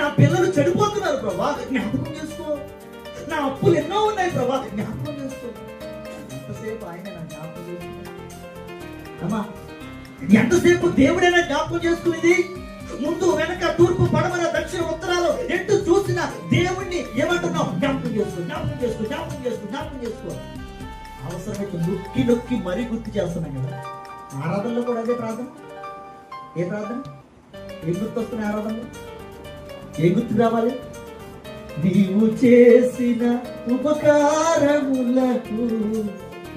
నా పిల్లలు చెడిపోతున్నారు ప్రభా, జ్ఞాపకం చేసుకో. నా అప్పులు ఎన్నో ఉన్నాయి ప్రభా, జ్ఞాపకం చేసుకో. ఎంతసేపు ఆయన నా జ్ఞాపకం చేసుకునేది అమ్మా? ఎంతసేపు దేవుడైనా జ్ఞాపకం చేసుకునేది? ముందు వెనక తూర్పు పడమర దక్షిణ ఉత్తరాలు ఎటు చూసినా దేవుణ్ణి ఏమంటున్నావు? జ్ఞాపకం చేసుకో, జ్ఞాపకం చేసుకో, జ్ఞాపకం చేసుకో, జ్ఞాపకం చేసుకో. అవసరమైతే నొక్కి నొక్కి మరీ గుర్తు చేస్తున్నాం కదా. ఆరాధనలో కూడా అదే ప్రార్థన. ఏ ప్రార్థన? ఏం గుర్తు వస్తున్నాయి ఆరాధనలో? ఏం గుర్తు రావాలి? నీవు చేసిన ఉపకారములకు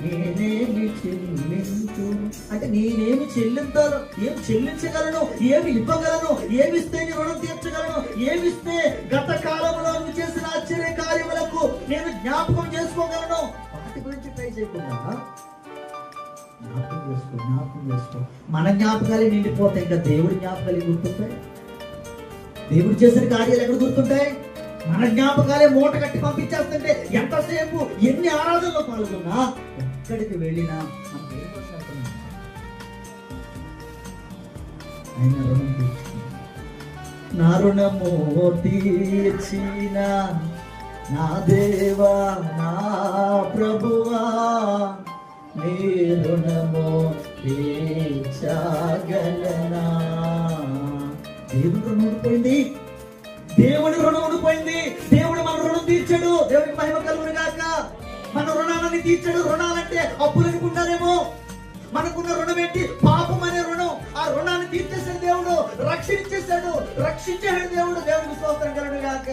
నేనేమి చెల్లించు అంటే నేనేమి చెల్లించాలో, ఏం చెల్లించగలను, ఏమి ఇవ్వగలను, ఏమిస్తే నీ రుణం తీర్చగలను, ఏమిస్తే గత కాలంలో నువ్వు చేసిన ఆశ్చర్య కార్యములకు నేను జ్ఞాపకం చేసుకోగలను. వాటి గురించి ట్రై చేయకుండా జ్ఞాపకం చేసుకో, జ్ఞాపకం చేసుకో. మన జ్ఞాపకాలే నిండిపోతాయి, ఇంకా దేవుడి జ్ఞాపకాలు గుర్తుంటాయి? దేవుడు చేసిన కార్యాలు ఎక్కడ గుర్తుంటాయి? మన జ్ఞాపకాలే మూట కట్టి పంపించేస్తుంటే ఎంతసేపు ఎన్ని ఆరాధనలో పాల్గొన్నా, ఎక్కడికి వెళ్ళినా మన దేవుడి కోసం ఆయన రుణం తీర్చిన, నా రుణము తీర్చిన నా దేవా నా ప్రభువా, నీ రుణము తీర్చగలనా? దేవుడు రుణం ఉండిపోయింది, దేవుడి రుణం ఉండిపోయింది. దేవుడు మన రుణం తీర్చాడు. దేవుడికి మహిమ కలుగును గాక. మన రుణాలని తీర్చాడు. రుణాలంటే అప్పులు అనుకుంటారేమో. మనకున్న రుణం ఏంటి? పాపం అనే రుణం. ఆ రుణాన్ని తీర్చేసాడు దేవుడు, రక్షించేశాడు, రక్షించాడు దేవుడు. దేవుడికి స్తోత్రం కలుగును గాక.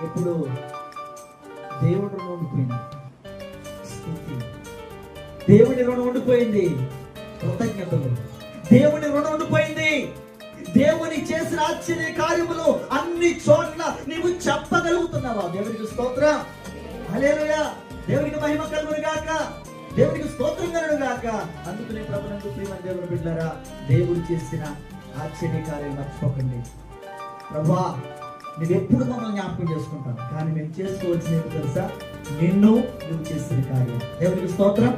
ఇప్పుడు దేవుడి రుణం ఉండిపోయింది, దేవుడి రుణం ఉండిపోయింది, కృతజ్ఞతలు. దేవుడి రుణం ఉండిపోయింది. దేవుని చేసిన ఆశ్చర్య కార్యములు అన్ని చోట్ల నీవు చెప్పగలుగుతున్నావా? దేవుడికి స్తోత్రం, హల్లెలూయా. దేవుడికి మహిమ కలుగును గాక. దేవుడికి స్తోత్రం కలుగును గాక. అందుకనే ప్రభునందు ప్రియమైన దేవుని బిడ్డలారా, దేవుడు చేసిన ఆశ్చర్య కార్యాలు మర్చిపోకండి. ప్రభువా, నువ్వెప్పుడు మమ్మల్ని జ్ఞాపకం చేసుకుంటావు, కానీ మేము చేసుకోవాల్సినవి తెలుసా? నిన్ను నువ్వు చేసిన కార్యం. దేవుడికి స్తోత్రం.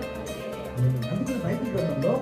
అందుకని బైబిల్ గ్రంథంలో